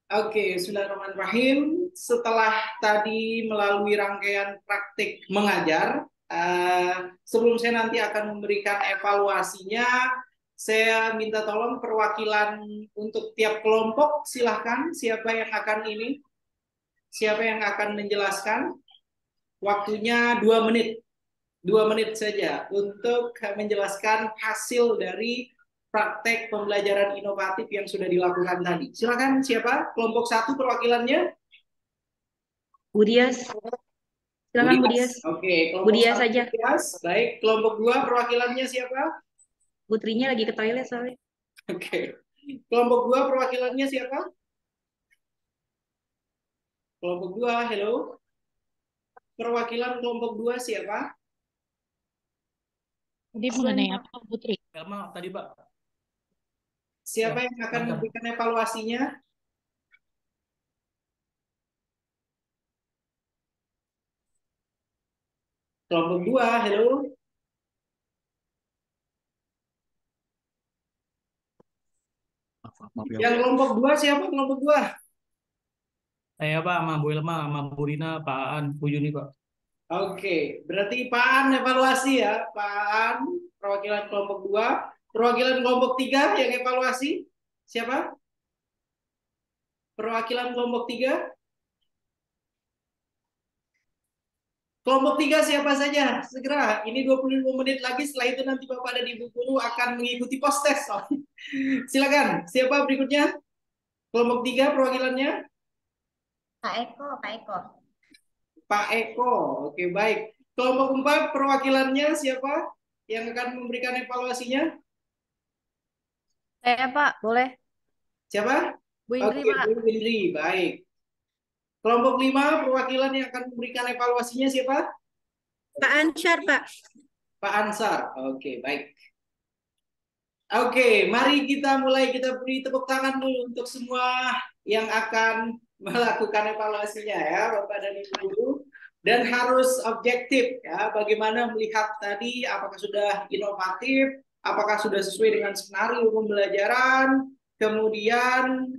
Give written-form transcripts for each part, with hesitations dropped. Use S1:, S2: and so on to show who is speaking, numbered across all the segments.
S1: Oke, Bismillahirrahmanirrahim. Setelah tadi melalui rangkaian praktik mengajar, sebelum saya nanti akan memberikan evaluasinya, saya minta tolong perwakilan untuk tiap kelompok. Silahkan, siapa yang akan ini? Siapa yang akan menjelaskan? Waktunya 2 menit. 2 menit saja untuk menjelaskan hasil dari praktek pembelajaran inovatif yang sudah dilakukan tadi. Silakan siapa? Kelompok satu perwakilannya?
S2: Budias, silakan
S1: Budias.
S2: Budias.
S1: Oke, kelompok
S2: Budias
S1: satu
S2: saja.
S1: Budias. Baik, kelompok dua perwakilannya siapa?
S2: Putrinya lagi ke toilet soalnya.
S1: Oke. Kelompok dua perwakilannya siapa? Kelompok dua, hello. Perwakilan kelompok dua siapa?
S3: Jadi mengenai apa, Putri?
S4: Elma tadi, Pak.
S1: Siapa
S4: Ya,
S1: yang akan
S4: mantap.
S1: memberikan evaluasinya? Kelompok dua, hello.
S4: Maaf ya.
S1: Yang kelompok dua siapa? Kelompok dua.
S4: Saya, Pak, sama Bu Elma, sama Bu Rina, Pak Aan, Bu Yuni, Pak.
S1: Oke, berarti Pak An evaluasi ya, Pak An, perwakilan kelompok dua, perwakilan kelompok tiga yang evaluasi siapa? Perwakilan kelompok tiga, kelompok tiga siapa saja? Segera, ini 25 menit lagi. Setelah itu nanti Bapak dan Ibu guru akan mengikuti post test. Silakan, siapa berikutnya? Kelompok tiga perwakilannya?
S5: Pak Eko, Pak Eko.
S1: Pak Eko. Oke, baik. Kelompok empat perwakilannya siapa yang akan memberikan evaluasinya?
S5: Saya Pak, boleh?
S1: Siapa?
S5: Bu Indri,
S1: Oke,
S5: Pak.
S1: Bu Indri, baik. Kelompok 5 perwakilan yang akan memberikan evaluasinya siapa?
S5: Pak Ansyar, Pak.
S1: Pak Ansar. Oke, baik. Oke, mari kita mulai. Kita beri tepuk tangan dulu untuk semua yang akan melakukan evaluasinya ya, Bapak dan Ibu guru. Dan harus objektif ya, bagaimana melihat tadi apakah sudah inovatif, apakah sudah sesuai dengan skenario pembelajaran, kemudian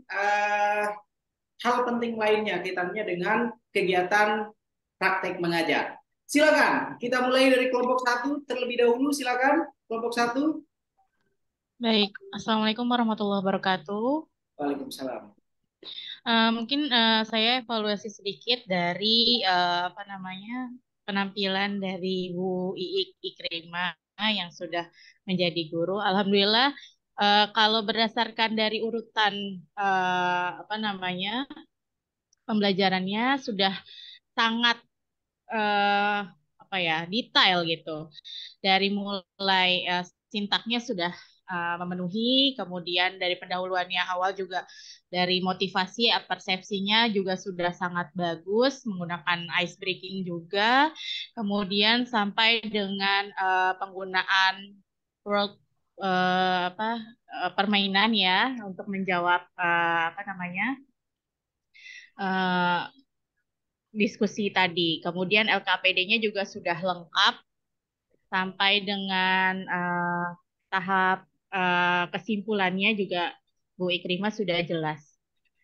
S1: hal penting lainnya kaitannya dengan kegiatan praktek mengajar. Silakan, kita mulai dari kelompok satu terlebih dahulu. Silakan, kelompok satu.
S3: Baik, Assalamualaikum warahmatullahi wabarakatuh.
S1: Waalaikumsalam.
S3: Mungkin saya evaluasi sedikit dari apa namanya penampilan dari Bu Iik Ikrimah yang sudah menjadi guru. Alhamdulillah, kalau berdasarkan dari urutan apa namanya pembelajarannya sudah sangat eh, apa ya detail gitu. Dari mulai sintaknya sudah memenuhi, kemudian dari pendahuluannya awal juga dari motivasi persepsinya juga sudah sangat bagus, menggunakan ice breaking juga, kemudian sampai dengan penggunaan world permainan ya untuk menjawab apa namanya eh, diskusi tadi. Kemudian LKPD-nya juga sudah lengkap sampai dengan tahap kesimpulannya juga Bu Ikrimah sudah jelas.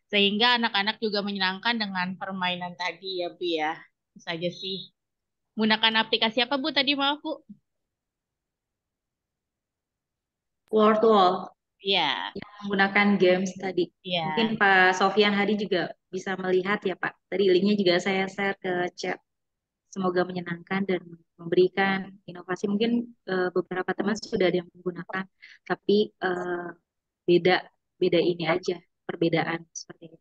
S3: Sehingga anak-anak juga menyenangkan dengan permainan tadi ya Bu ya. Itu saja sih. Menggunakan aplikasi apa Bu tadi maaf Bu?
S2: Wall to wall
S3: Iya,
S2: yang menggunakan games tadi. Mungkin
S3: iya.
S2: Pak Sofyan Hadi juga bisa melihat ya Pak. Tadi linknya juga saya share ke chat. Semoga menyenangkan dan memberikan inovasi. Mungkin beberapa teman sudah ada yang menggunakan, tapi beda beda ini aja perbedaan seperti itu.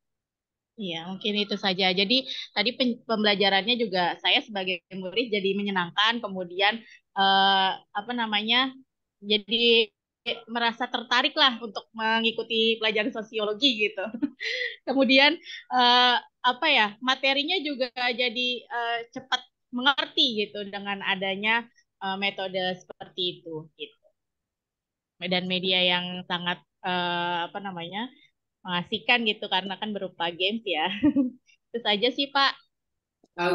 S3: Iya, mungkin itu saja. Jadi tadi pembelajarannya juga saya sebagai murid jadi menyenangkan, kemudian apa namanya, jadi merasa tertarik lah untuk mengikuti pelajaran sosiologi gitu. Kemudian eh, apa ya, materinya juga jadi cepat mengerti gitu dengan adanya metode seperti itu gitu. Dan media yang sangat apa namanya mengasihkan gitu karena kan berupa games ya. Itu saja sih Pak.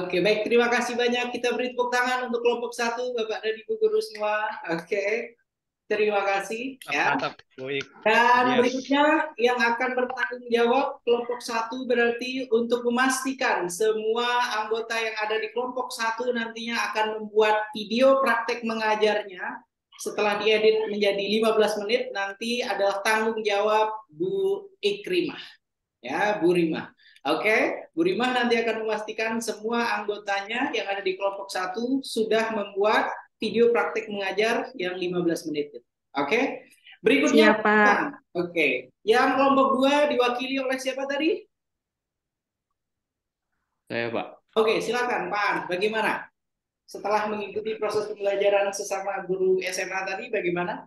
S1: Oke, baik. Terima kasih banyak. Kita beri tepuk tangan untuk kelompok satu, Bapak dan Ibu guru semua. Oke. Terima kasih ya.
S6: Mantap, baik.
S1: Dan
S6: Yes.
S1: berikutnya yang akan bertanggung jawab kelompok 1 berarti untuk memastikan semua anggota yang ada di kelompok 1 nantinya akan membuat video praktek mengajarnya setelah diedit menjadi 15 menit nanti adalah tanggung jawab Bu Ikrimah. Ya, Bu Rimah. Oke, Bu Rimah nanti akan memastikan semua anggotanya yang ada di kelompok 1 sudah membuat video praktek mengajar yang 15 menit. Oke. Berikutnya,
S2: Siap, Pak.
S1: Oke. Yang kelompok 2 diwakili oleh siapa tadi?
S6: Saya, Pak.
S1: Oke, silakan Pak An. Bagaimana? Setelah mengikuti proses pembelajaran sesama guru SMA tadi, bagaimana?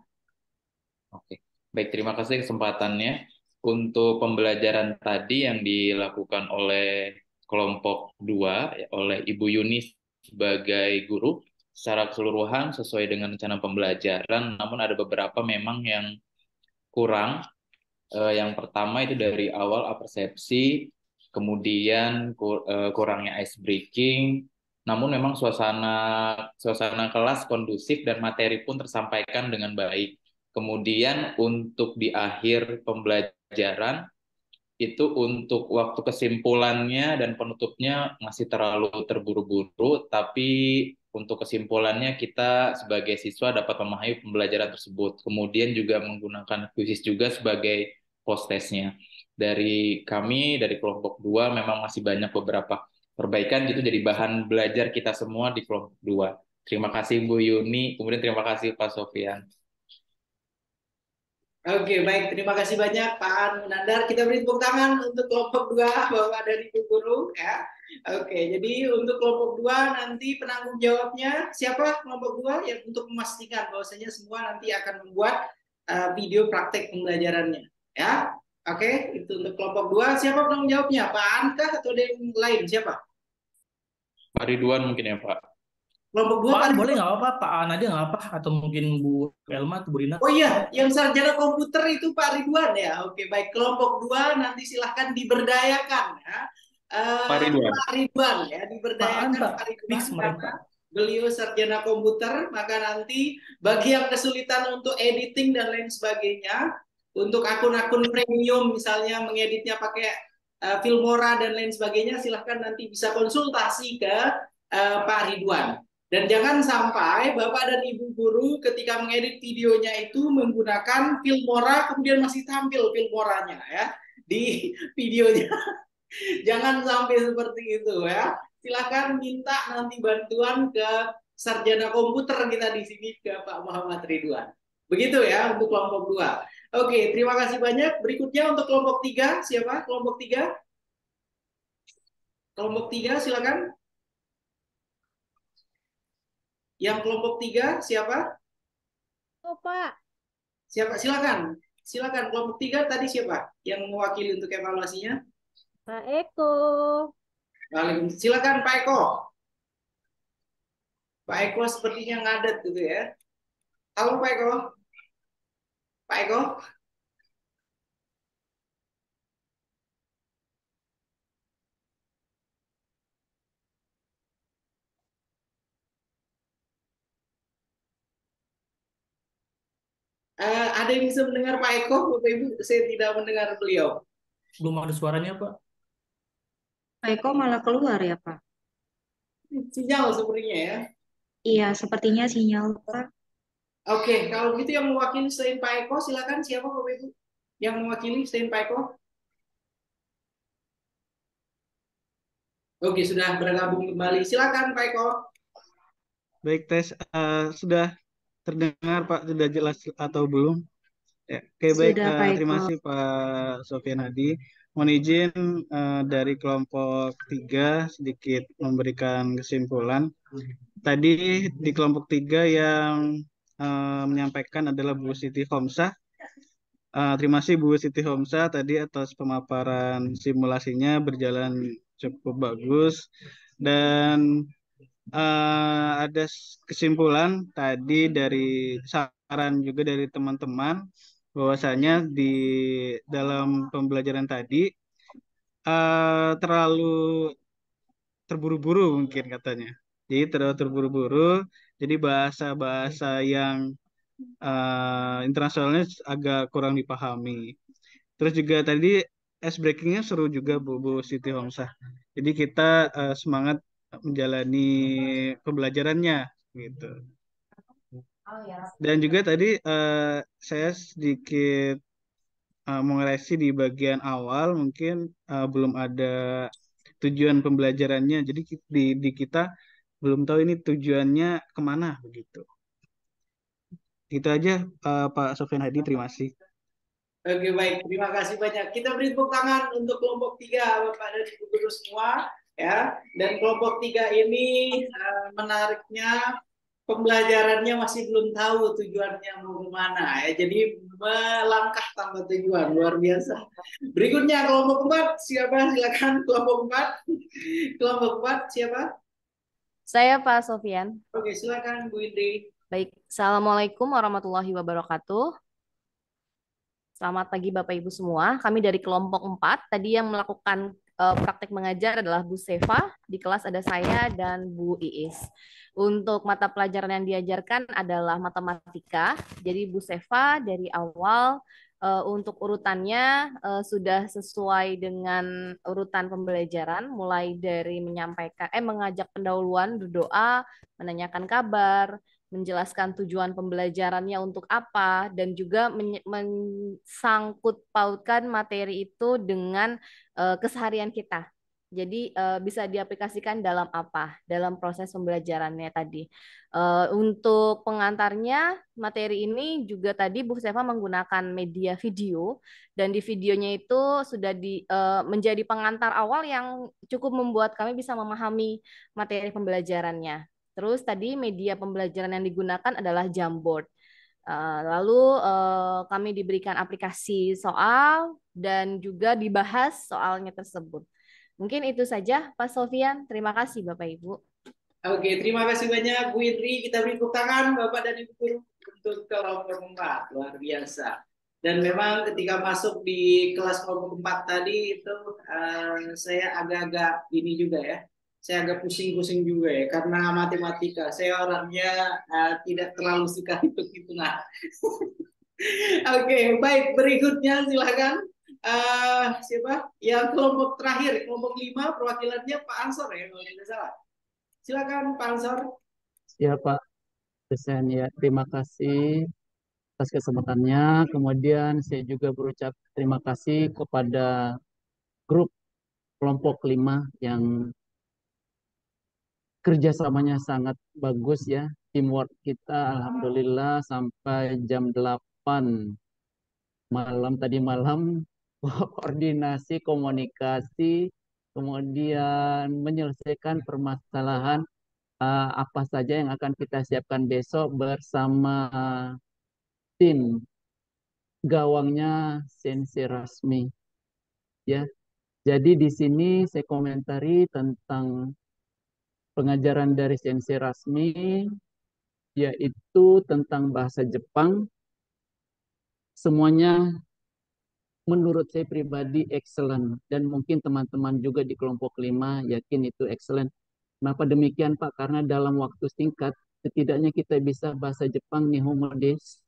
S6: Oke. Baik, terima kasih kesempatannya. Untuk pembelajaran tadi yang dilakukan oleh kelompok 2, oleh Ibu Yuni sebagai guru, secara keseluruhan sesuai dengan rencana pembelajaran, namun ada beberapa memang yang kurang. Yang pertama itu dari awal persepsi, kemudian kurangnya ice breaking, namun memang suasana kelas kondusif dan materi pun tersampaikan dengan baik. Kemudian untuk di akhir pembelajaran itu untuk waktu kesimpulannya dan penutupnya masih terlalu terburu-buru, tapi untuk kesimpulannya kita sebagai siswa dapat memahami pembelajaran tersebut. Kemudian juga menggunakan kuisis juga sebagai post testnya. Dari kami, dari kelompok 2 memang masih banyak beberapa perbaikan gitu jadi bahan belajar kita semua di kelompok 2. Terima kasih Bu Yuni, kemudian terima kasih Pak Sofian.
S1: Oke, baik. Terima kasih banyak Pak An Munandar. Kita beri tepuk tangan untuk kelompok 2 Bapak dari Bu Guru ya. Oke, jadi untuk kelompok 2 nanti penanggung jawabnya siapa kelompok 2 yang untuk memastikan bahwasanya semua nanti akan membuat video praktek pembelajarannya ya. Oke, itu untuk kelompok 2. Siapa penanggung jawabnya? Pak An kah atau ada yang lain? Siapa?
S6: Pak Ridwan mungkin ya Pak.
S1: Kelompok 2
S4: Pak,
S1: Pak
S4: boleh
S1: Ridwan.
S4: nggak apa-apa, Pak An aja nggak apa, atau mungkin Bu Elma atau Bu Rina.
S1: Oh iya, yang sarjana komputer itu Pak Ridwan ya. Oke, baik. Kelompok 2 nanti silahkan diberdayakan ya.
S6: Pak Ridwan.
S1: Pak Ridwan ya,
S4: Pak An,
S1: diberdayakan
S4: Pak,
S1: Pak Ridwan
S4: fix mereka.
S1: karena beliau sarjana komputer, maka nanti bagi yang kesulitan untuk editing dan lain sebagainya, untuk akun-akun premium misalnya mengeditnya pakai Filmora dan lain sebagainya, silahkan nanti bisa konsultasi ke Pak Ridwan. Dan jangan sampai Bapak dan Ibu guru ketika mengedit videonya itu menggunakan Filmora kemudian masih tampil Filmoranya ya di videonya. Jangan sampai seperti itu ya. Silakan minta nanti bantuan ke sarjana komputer kita di sini ke Pak Muhammad Ridwan. Begitu ya untuk kelompok 2. Oke, terima kasih banyak. Berikutnya untuk kelompok 3, siapa? Kelompok 3? Kelompok 3 silakan. Yang kelompok 3 siapa?
S5: Oh, Pak.
S1: Siapa? Silakan. Silakan kelompok 3 tadi siapa yang mewakili untuk evaluasinya?
S5: Pak Eko.
S1: Waalaikumsalam. Silakan Pak Eko. Pak Eko sepertinya ngadet gitu ya. Halo Pak Eko. Pak Eko. Ada yang bisa mendengar Pak Eko? Bapak Ibu, saya tidak mendengar beliau.
S4: Belum ada suaranya, Pak.
S2: Pak Eko malah keluar ya, Pak?
S1: Sinyal sepertinya ya.
S2: Iya, sepertinya sinyal, Pak.
S1: Oke, kalau gitu yang mewakili selain Pak Eko, silakan siapa Bapak Ibu? Yang mewakili selain Pak Eko? Oke, sudah bergabung kembali. Silakan Pak Eko.
S7: Baik, tes sudah terdengar Pak, sudah jelas atau belum? Ya, oke, baik.
S2: Sudah, Pak
S7: Terima
S2: Eko.
S7: kasih Pak Sofian Hadi. Mohon izin dari kelompok 3 sedikit memberikan kesimpulan. Tadi di kelompok 3 yang menyampaikan adalah Bu Siti Homsah. Terima kasih Bu Siti Homsah tadi atas pemaparan simulasinya berjalan cukup bagus. Dan ada kesimpulan tadi dari saran juga dari teman-teman bahwasanya di dalam pembelajaran tadi terlalu terburu-buru mungkin katanya. Jadi terlalu terburu-buru, jadi bahasa-bahasa yang internasionalnya agak kurang dipahami. Terus juga tadi ice breakingnya seru juga Bu Siti Homsah. Jadi kita semangat menjalani pembelajarannya gitu. Dan juga tadi saya sedikit mengoreksi di bagian awal mungkin belum ada tujuan pembelajarannya. Jadi di kita belum tahu ini tujuannya kemana begitu. Itu aja Pak Sofyan Hadi, terima kasih.
S1: Oke, baik, terima kasih banyak. Kita beri tepuk tangan untuk kelompok 3 Bapak dan Ibu guru semua ya. Dan kelompok 3 ini menariknya pembelajarannya masih belum tahu tujuannya mau kemana ya. Jadi melangkah tanpa tujuan, luar biasa. Berikutnya kelompok 4 siapa? Silakan kelompok 4. Kelompok 4 siapa?
S8: Saya Pak Sofyan.
S1: Oke, silakan Bu Indri.
S8: Baik, Assalamualaikum warahmatullahi wabarakatuh. Selamat pagi Bapak Ibu semua. Kami dari kelompok 4, tadi yang melakukan praktek mengajar adalah Bu Seva, di kelas ada saya dan Bu Iis. Untuk mata pelajaran yang diajarkan adalah matematika. Jadi Bu Seva dari awal untuk urutannya sudah sesuai dengan urutan pembelajaran, mulai dari mengajak pendahuluan, berdoa, menanyakan kabar, menjelaskan tujuan pembelajarannya untuk apa, dan juga mensangkut pautkan materi itu dengan keseharian kita. Jadi bisa diaplikasikan dalam apa? Dalam proses pembelajarannya tadi. Untuk pengantarnya, materi ini juga tadi Bu Seva menggunakan media video, dan di videonya itu sudah menjadi pengantar awal yang cukup membuat kami bisa memahami materi pembelajarannya. Terus tadi media pembelajaran yang digunakan adalah Jamboard. Lalu kami diberikan aplikasi soal dan juga dibahas soalnya tersebut. Mungkin itu saja Pak Sofyan. Terima kasih Bapak Ibu.
S1: Oke, terima kasih banyak Bu Indri. Kita beri tepuk tangan Bapak dan Ibu guru untuk kelompok 4. Luar biasa. Dan memang ketika masuk di kelas kelompok 4 tadi itu saya agak-agak ini juga ya. Saya agak pusing-pusing juga ya karena matematika. Saya orangnya tidak terlalu suka hitung-hitungan. Oke, baik, berikutnya silakan. Siapa? Yang kelompok terakhir, kelompok 5 perwakilannya Pak Ansor ya kalau tidak salah. Silakan Pak Ansor.
S9: Ya Pak Dosen, ya terima kasih atas kesempatannya. Kemudian saya juga berucap terima kasih kepada grup kelompok 5 yang kerjasamanya sangat bagus ya. Teamwork kita alhamdulillah sampai jam 8 malam tadi malam koordinasi, komunikasi, kemudian menyelesaikan permasalahan apa saja yang akan kita siapkan besok bersama tim gawangnya Sensi Rasmi. Ya, jadi di sini saya komentari tentang pengajaran dari Sensi Rasmi, yaitu tentang bahasa Jepang. Semuanya menurut saya pribadi excellent, dan mungkin teman-teman juga di kelompok 5 yakin itu excellent. Kenapa demikian Pak? Karena dalam waktu singkat setidaknya kita bisa bahasa Jepang nihongo desu.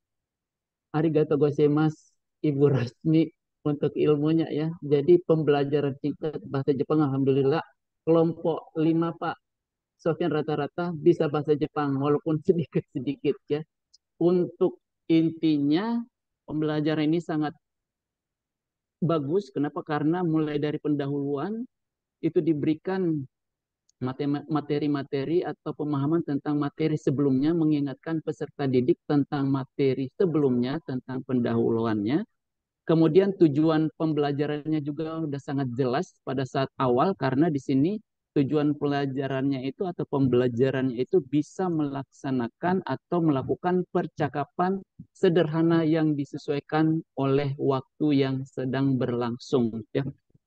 S9: Arigatou gozaimasu Ibu Rasmi untuk ilmunya ya. Jadi pembelajaran singkat bahasa Jepang alhamdulillah kelompok 5 Pak Sofyan rata-rata bisa bahasa Jepang walaupun sedikit-sedikit ya. Untuk intinya pembelajaran ini sangat bagus. Kenapa? Karena mulai dari pendahuluan itu diberikan materi-materi atau pemahaman tentang materi sebelumnya, mengingatkan peserta didik tentang materi sebelumnya, tentang pendahuluannya. Kemudian tujuan pembelajarannya juga sudah sangat jelas pada saat awal, karena di sini tujuan pelajarannya itu atau pembelajarannya itu bisa melaksanakan atau melakukan percakapan sederhana yang disesuaikan oleh waktu yang sedang berlangsung. Ya.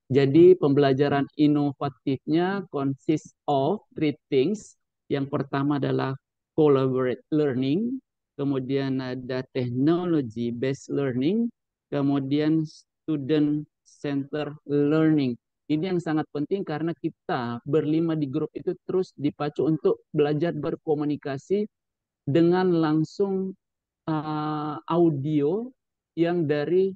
S9: Jadi pembelajaran inovatifnya consist of three things. Yang pertama adalah collaborate learning, kemudian ada technology based learning, kemudian student center learning. Ini yang sangat penting karena kita berlima di grup itu terus dipacu untuk belajar berkomunikasi dengan langsung audio yang dari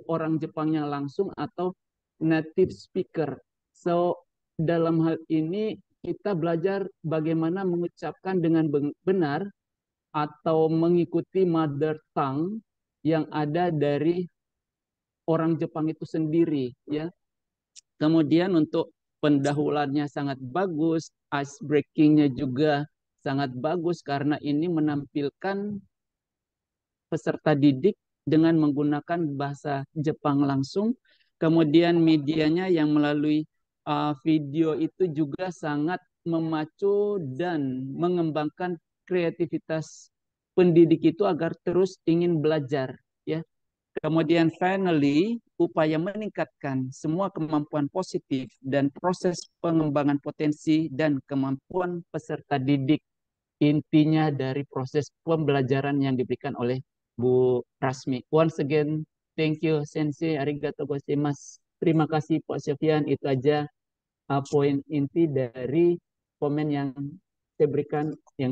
S9: orang Jepangnya langsung atau native speaker. So, dalam hal ini kita belajar bagaimana mengucapkan dengan benar atau mengikuti mother tongue yang ada dari orang Jepang itu sendiri, ya. Kemudian untuk pendahuluannya sangat bagus, ice breakingnya juga sangat bagus karena ini menampilkan peserta didik dengan menggunakan bahasa Jepang langsung. Kemudian medianya yang melalui video itu juga sangat memacu dan mengembangkan kreativitas pendidik itu agar terus ingin belajar, ya. Kemudian finally, upaya meningkatkan semua kemampuan positif dan proses pengembangan potensi dan kemampuan peserta didik. Intinya dari proses pembelajaran yang diberikan oleh Bu Rasmi. Once again, thank you Sensei, arigatou gozaimasu. Terima kasih Pak Sofyan, itu aja poin inti dari komen yang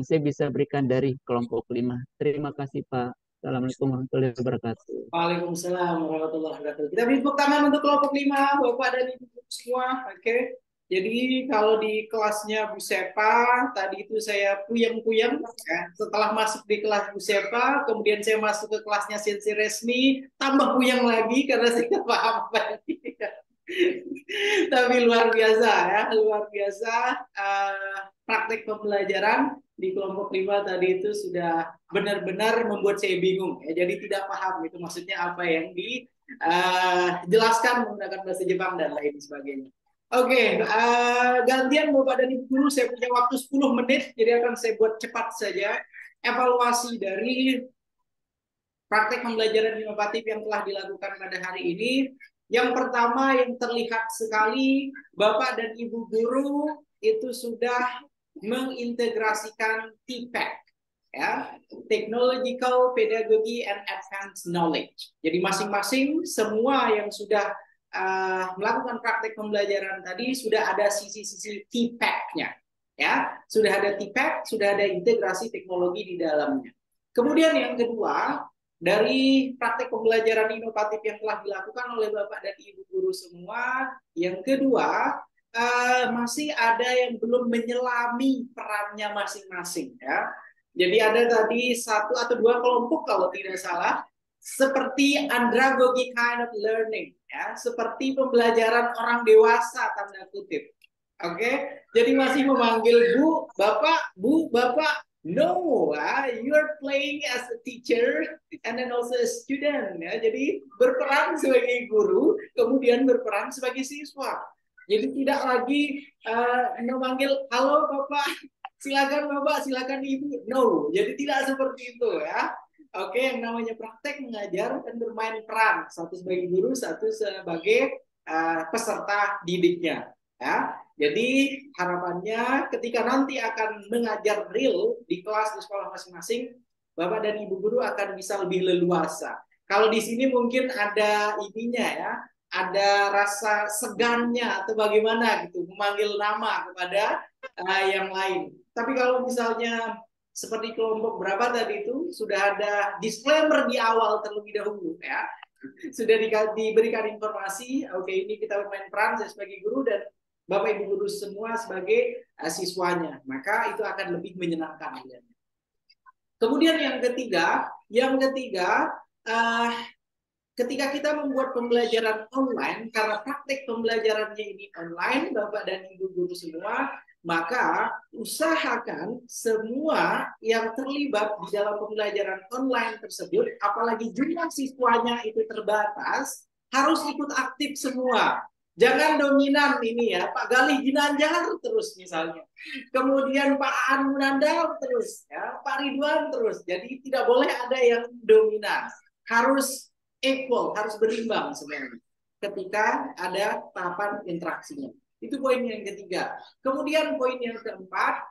S9: saya bisa berikan dari kelompok 5. Terima kasih Pak. Assalamualaikum warahmatullahi wabarakatuh.
S1: Waalaikumsalam warahmatullahi wabarakatuh. Kita beri tepuk tangan untuk kelompok 5, Bapak dan Ibu semua. Oke. Jadi kalau di kelasnya Bu Sepa, tadi itu saya puyeng-puyeng. Ya. Setelah masuk di kelas Bu Sepa, kemudian saya masuk ke kelasnya Sensei Resmi, tambah puyeng lagi karena saya nggak paham apa ini. Tapi luar biasa ya, luar biasa. Praktek pembelajaran di kelompok 5 tadi itu sudah benar-benar membuat saya bingung ya. Jadi tidak paham itu maksudnya apa yang dijelaskan menggunakan bahasa Jepang dan lain sebagainya. Oke, gantian Bapak dan Ibu guru, saya punya waktu 10 menit, jadi akan saya buat cepat saja evaluasi dari praktek pembelajaran inovatif yang telah dilakukan pada hari ini. Yang pertama yang terlihat sekali, Bapak dan Ibu guru itu sudah mengintegrasikan TPEK, ya, Technological Pedagogy and Advanced Knowledge. Jadi masing-masing semua yang sudah melakukan praktek pembelajaran tadi sudah ada sisi-sisi TPEK-nya, ya, sudah ada TPEK, sudah ada integrasi teknologi di dalamnya. Kemudian yang kedua, dari praktek pembelajaran inovatif yang telah dilakukan oleh Bapak dan Ibu guru semua, yang kedua masih ada yang belum menyelami perannya masing-masing, ya. Jadi ada tadi 1 atau 2 kelompok kalau tidak salah, seperti andragogy kind of learning, ya, seperti pembelajaran orang dewasa tanda kutip. Oke, jadi masih memanggil Bu, Bapak. No, you're playing as a teacher and then also a student, ya. Jadi berperan sebagai guru, kemudian berperan sebagai siswa. Jadi tidak lagi memanggil halo Bapak, silakan Bapak, silakan Ibu. No, jadi tidak seperti itu, ya. Oke, yang namanya praktek mengajar dan bermain peran, satu sebagai guru, satu sebagai peserta didiknya, ya. Jadi harapannya ketika nanti akan mengajar real di kelas di sekolah masing-masing, Bapak dan Ibu guru akan bisa lebih leluasa. Kalau di sini mungkin ada ininya, ya, ada rasa segannya atau bagaimana gitu memanggil nama kepada yang lain. Tapi kalau misalnya seperti kelompok berapa tadi itu sudah ada disclaimer di awal terlebih dahulu, ya, sudah diberikan informasi, oke, ini kita bermain peran saya sebagai guru dan Bapak Ibu guru semua sebagai siswanya, maka itu akan lebih menyenangkan. Kemudian yang ketiga, ketika kita membuat pembelajaran online, karena praktek pembelajarannya ini online, Bapak dan Ibu guru semua, maka usahakan semua yang terlibat di dalam pembelajaran online tersebut, apalagi jumlah siswanya itu terbatas, harus ikut aktif semua. Jangan dominan ini, ya, Pak Galih Ginanjar terus misalnya, kemudian Pak Aan Munandar terus, ya, Pak Ridwan terus. Jadi tidak boleh ada yang dominan, harus equal, harus berimbang sebenarnya ketika ada tahapan interaksinya. Itu poin yang ketiga. Kemudian poin yang keempat,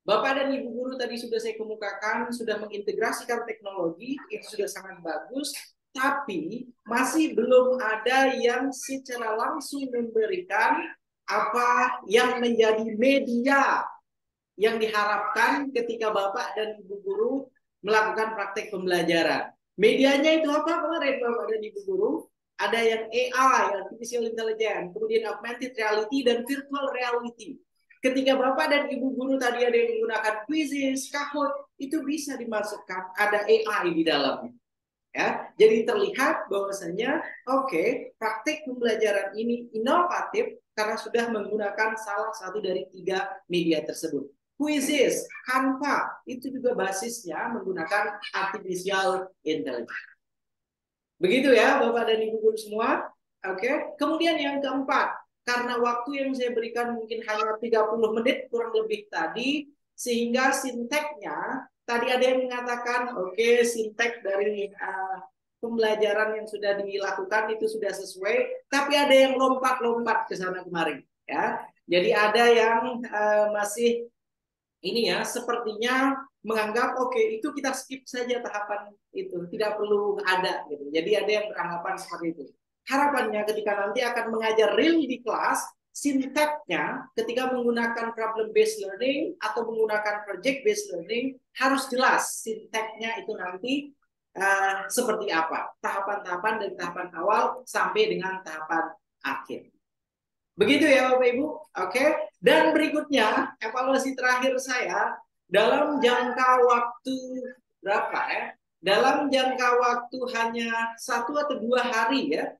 S1: Bapak dan Ibu guru tadi sudah saya kemukakan, sudah mengintegrasikan teknologi, itu sudah sangat bagus. Tapi masih belum ada yang secara langsung memberikan apa yang menjadi media yang diharapkan ketika Bapak dan Ibu guru melakukan praktek pembelajaran. Medianya itu apa kemarin Bapak dan Ibu guru? Ada yang AI, Artificial Intelligence, kemudian Augmented Reality, dan Virtual Reality. Ketika Bapak dan Ibu guru tadi ada yang menggunakan quizzes, Kahoot, itu bisa dimasukkan, ada AI di dalamnya. Ya, jadi terlihat bahwasanya praktik pembelajaran ini inovatif karena sudah menggunakan salah satu dari 3 media tersebut. Quizzes, Canva, itu juga basisnya menggunakan artificial intelligence. Begitu ya Bapak dan Ibu guru semua. Kemudian yang keempat, karena waktu yang saya berikan mungkin hanya 30 menit kurang lebih tadi, sehingga sinteknya tadi ada yang mengatakan sintek dari pembelajaran yang sudah dilakukan itu sudah sesuai, tapi ada yang lompat-lompat ke sana kemari ya. Jadi ada yang masih ini ya, sepertinya menganggap itu kita skip saja tahapan itu, tidak perlu ada gitu. Jadi ada yang beranggapan seperti itu. Harapannya ketika nanti akan mengajar real di kelas, sinteknya ketika menggunakan problem based learning atau menggunakan project based learning harus jelas sinteknya itu nanti seperti apa, tahapan-tahapan dari tahapan awal sampai dengan tahapan akhir. Begitu ya Bapak Ibu. Dan berikutnya evaluasi terakhir saya dalam jangka waktu berapa ya? Dalam jangka waktu hanya 1 atau 2 hari ya,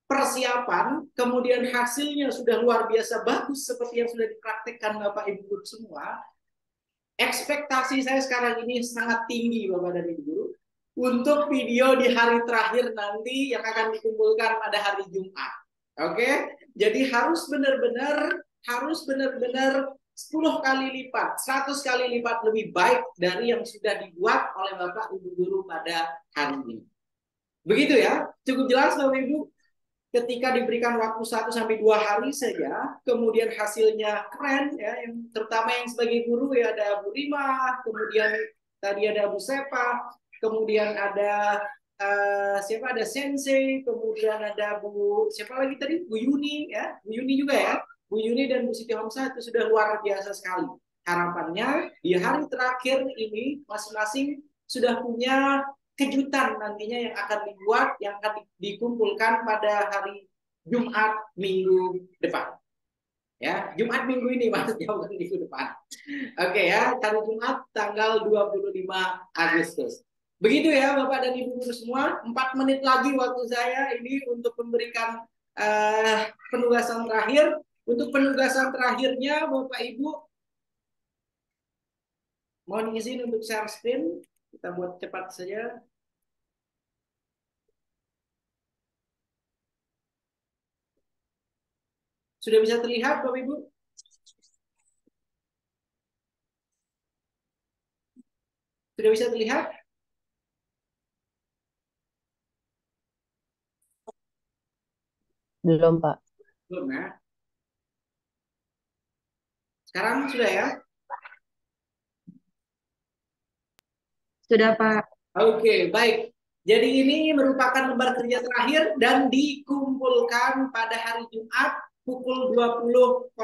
S1: persiapan, kemudian hasilnya sudah luar biasa bagus seperti yang sudah dipraktikkan Bapak Ibu guru semua. Ekspektasi saya sekarang ini sangat tinggi Bapak dan Ibu guru untuk video di hari terakhir nanti yang akan dikumpulkan pada hari Jumat. Jadi harus benar-benar 10 kali lipat, 100 kali lipat lebih baik dari yang sudah dibuat oleh Bapak Ibu guru pada hari ini. Begitu ya, cukup jelas Bapak Ibu. Ketika diberikan waktu 1 sampai 2 hari saja, kemudian hasilnya keren ya, yang terutama yang sebagai guru ya ada Bu Rima, kemudian tadi ada Bu Sepa, kemudian ada siapa, ada Sensei, kemudian ada Bu siapa lagi tadi, Bu Yuni ya, Bu Yuni juga ya, Bu Yuni dan Bu Siti Homsa itu sudah luar biasa sekali. Harapannya di hari terakhir ini masing-masing sudah punya kejutan nantinya yang akan dibuat, yang akan dikumpulkan pada hari Jumat minggu depan. Ya, Jumat minggu ini maksudnya, bukan minggu depan. Ya, hari Jumat tanggal 25 Agustus. Begitu ya Bapak dan Ibu guru semua, 4 menit lagi waktu saya ini untuk memberikan penugasan terakhir. Untuk penugasan terakhirnya Bapak Ibu mohon izin untuk share screen, kita buat cepat saja. Sudah bisa terlihat Bapak Ibu? Sudah bisa terlihat?
S8: Belum, Pak.
S1: Belum ya? Sekarang sudah ya?
S2: Sudah Pak.
S1: Baik. Jadi ini merupakan lembar kerja terakhir dan dikumpulkan pada hari Jumat pukul 20.00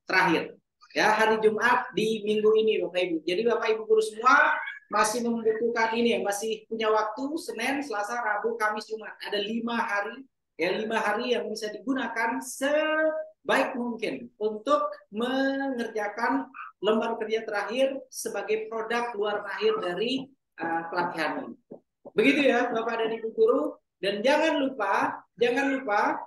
S1: terakhir. Ya, hari Jumat di minggu ini Bapak Ibu. Jadi Bapak Ibu guru semua masih membutuhkan ini ya, masih punya waktu Senin, Selasa, Rabu, Kamis, Jumat. Ada 5 hari. Ya, 5 hari yang bisa digunakan sebaik mungkin untuk mengerjakan lembar kerja terakhir sebagai produk luar akhir dari pelatihan ini. Begitu ya Bapak dan Ibu guru. Dan jangan lupa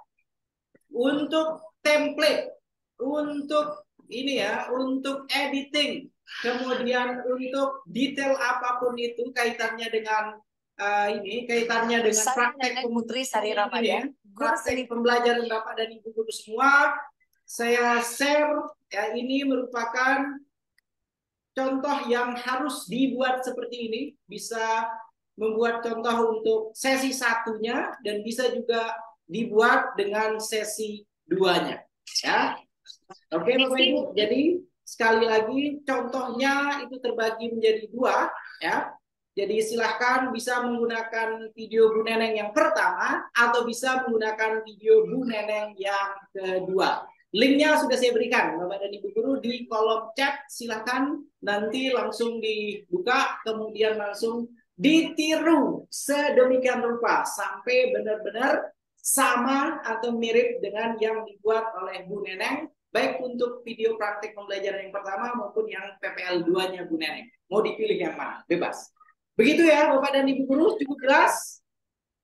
S1: untuk template, untuk ini ya, untuk editing, kemudian untuk detail apapun itu kaitannya dengan kaitannya dengan praktek pembelajaran praktek pembelajaran Bapak dan Ibu guru semua, saya share ya, ini merupakan contoh yang harus dibuat seperti ini, bisa membuat contoh untuk sesi 1-nya dan bisa juga dibuat dengan sesi 2-nya ya. Bapak Ibu, jadi sekali lagi contohnya itu terbagi menjadi 2 ya. Jadi silahkan bisa menggunakan video Bu Neneng yang pertama atau bisa menggunakan video Bu Neneng yang kedua. Linknya sudah saya berikan, Bapak dan Ibu Guru, di kolom chat. Silahkan nanti langsung dibuka, kemudian langsung ditiru sedemikian rupa sampai benar-benar sama atau mirip dengan yang dibuat oleh Bu Neneng, baik untuk video praktik pembelajaran yang pertama maupun yang PPL 2-nya Bu Neneng. Mau dipilih yang mana? Bebas. Begitu ya Bapak dan Ibu Guru, cukup jelas?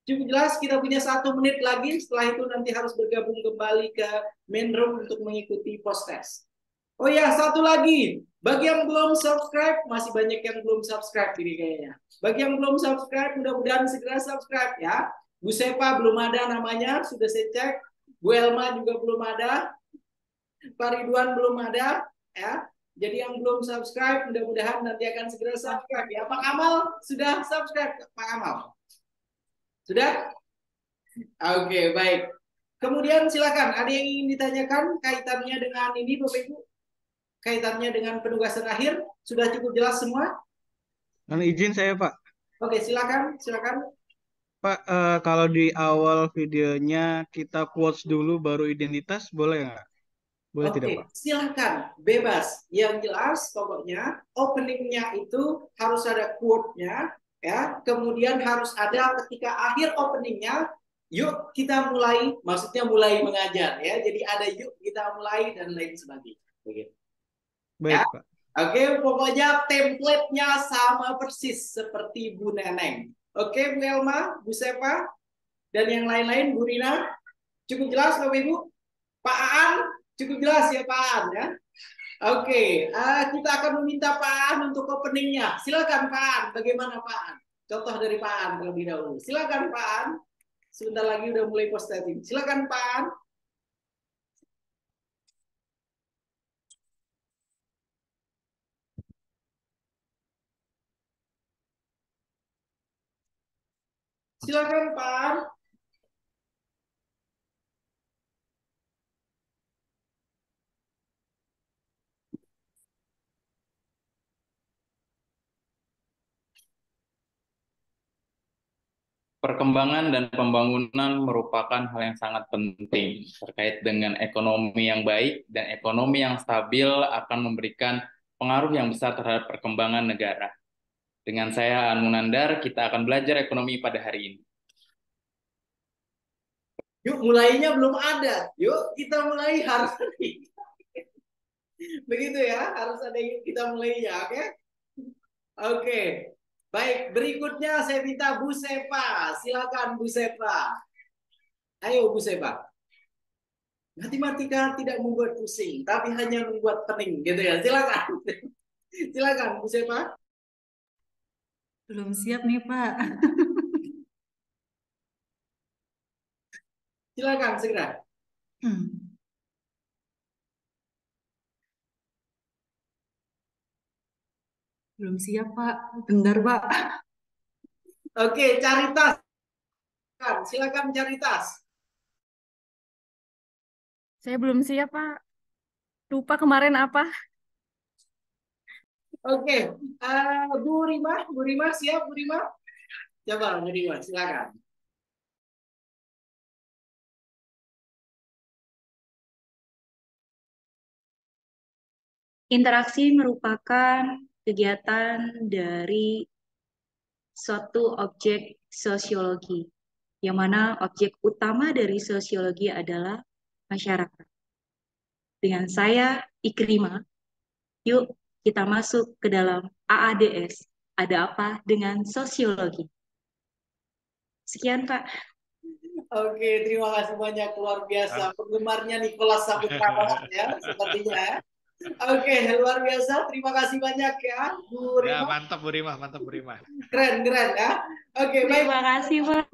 S1: Cukup jelas, kita punya 1 menit lagi. Setelah itu nanti harus bergabung kembali ke main room untuk mengikuti post test. Oh ya, satu lagi. Bagi yang belum subscribe, masih banyak yang belum subscribe ini kayaknya. Bagi yang belum subscribe, mudah-mudahan segera subscribe ya. Bu Sepa belum ada namanya, sudah saya cek. Bu Elma juga belum ada. Pak Ridwan belum ada ya. Jadi yang belum subscribe, mudah-mudahan nanti akan segera subscribe ya. Pak Amal sudah subscribe, Pak Amal? Sudah? Oke, baik. Kemudian silakan, ada yang ingin ditanyakan kaitannya dengan ini Bapak Ibu? Kaitannya dengan penugasan akhir, sudah cukup jelas semua?
S7: Izin saya Pak.
S1: Oke, silakan, silakan.
S7: Pak, kalau di awal videonya kita quotes dulu baru identitas, boleh nggak? Boleh tidak Pak?
S1: Silakan, bebas. Yang jelas pokoknya openingnya itu harus ada quote-nya, ya. Kemudian harus ada ketika akhir openingnya, yuk kita mulai, maksudnya mulai mengajar, ya. Jadi ada yuk kita mulai dan lain sebagainya. Begitu.
S7: Baik
S1: Ya?
S7: Pak.
S1: Oke, pokoknya template-nya sama persis seperti Bu Neneng. Oke, Bu Elma, Bu Sepa, dan yang lain-lain, Bu Rina. Cukup jelas Bapak Ibu? Pak Aan, cukup jelas ya Pak Aan ya? Oke, kita akan meminta Pak Aan untuk openingnya. Silakan Pak Aan, bagaimana Pak Aan? Contoh dari Pak Aan terlebih dahulu. Silakan Pak Aan. Sebentar lagi udah mulai post testing. Silakan Pak Aan. Silakan Pak Aan.
S6: Perkembangan dan pembangunan merupakan hal yang sangat penting terkait dengan ekonomi yang baik dan ekonomi yang stabil akan memberikan pengaruh yang besar terhadap perkembangan negara. Dengan saya Aan Munandar, kita akan belajar ekonomi pada hari ini.
S1: Yuk, mulainya belum ada. Yuk, kita mulai harus. Begitu ya, harus ada yuk kita mulainya, oke? Oke. Baik, berikutnya saya minta Bu Sepa. Silakan Bu Sepa. Ayo Bu Sepa. Matematika tidak membuat pusing, tapi hanya membuat pening, gitu ya. Silakan. Silakan Bu Sepa.
S10: Belum siap nih Pak.
S1: Silakan segera.
S10: Belum siap Pak. Bentar Pak.
S1: Oke, cari tas. Silakan cari tas.
S5: Saya belum siap, Pak. Lupa kemarin apa?
S1: Oke, Bu Rima siap Bu Rima? Coba Bu Rima, silakan.
S2: Interaksi merupakan kegiatan dari suatu objek sosiologi, yang mana objek utama dari sosiologi adalah masyarakat. Dengan saya, Ikrimah, yuk kita masuk ke dalam AADS. Ada apa dengan sosiologi? Sekian, Pak.
S1: Oke, terima kasih banyak, luar biasa. Penggemarnya Nicholas Saputra ya, sepertinya. Oke, luar biasa. Terima kasih banyak ya, Bu Rima.
S11: Ya, mantap Bu Rima, mantap Bu Rima.
S1: Keren ya. Oke, baik.
S2: Terima kasih, Pak.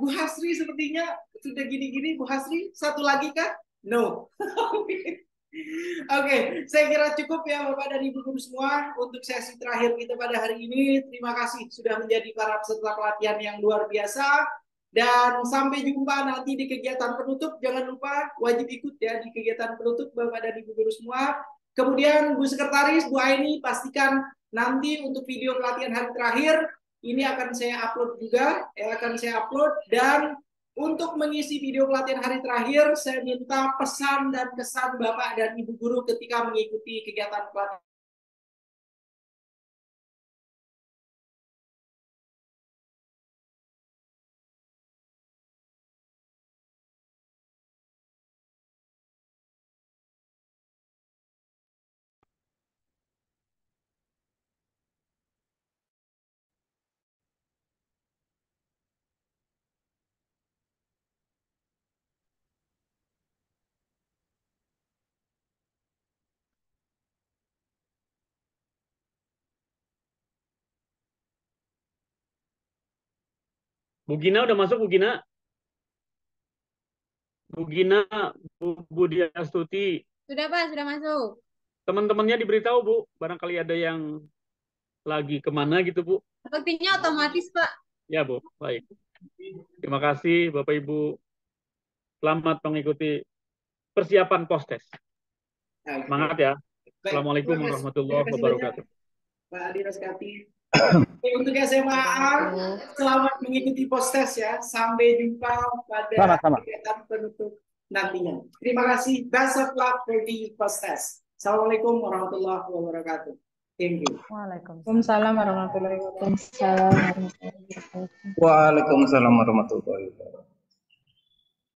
S1: Bu Hasri sepertinya sudah gini-gini. Bu Hasri, satu lagi kah? No. Oke, saya kira cukup ya Bapak dan Ibu Guru semua untuk sesi terakhir kita pada hari ini. Terima kasih sudah menjadi para peserta pelatihan yang luar biasa. Dan sampai jumpa nanti di kegiatan penutup. Jangan lupa wajib ikut ya di kegiatan penutup Bapak dan Ibu Guru semua. Kemudian Bu Sekretaris, Bu Aini, pastikan nanti untuk video pelatihan hari terakhir ini akan saya upload juga, akan saya upload, dan Untuk mengisi video pelatihan hari terakhir, saya minta pesan dan kesan Bapak dan Ibu guru ketika mengikuti kegiatan pelatihan.
S11: Bu Gina udah masuk, Bu Gina? Bu Gina, Bu Budi Astuti.
S3: Sudah Pak, sudah masuk.
S11: Teman-temannya diberitahu, Bu. Barangkali ada yang lagi kemana gitu, Bu.
S3: Sepertinya otomatis Pak.
S11: Ya, Bu. Baik. Terima kasih, Bapak Ibu. Selamat mengikuti persiapan post-test. Semangat ya. Assalamualaikum warahmatullahi wabarakatuh.
S1: Pak Adi Raskati. Untuk SMA selamat mengikuti post-test ya. Sampai jumpa pada kegiatan penutup nantinya. Terima kasih. Best of luck for the post-test. Assalamualaikum warahmatullahi wabarakatuh. Thank you.
S12: Waalaikumsalam warahmatullahi wabarakatuh.
S13: Waalaikumsalam warahmatullahi wabarakatuh.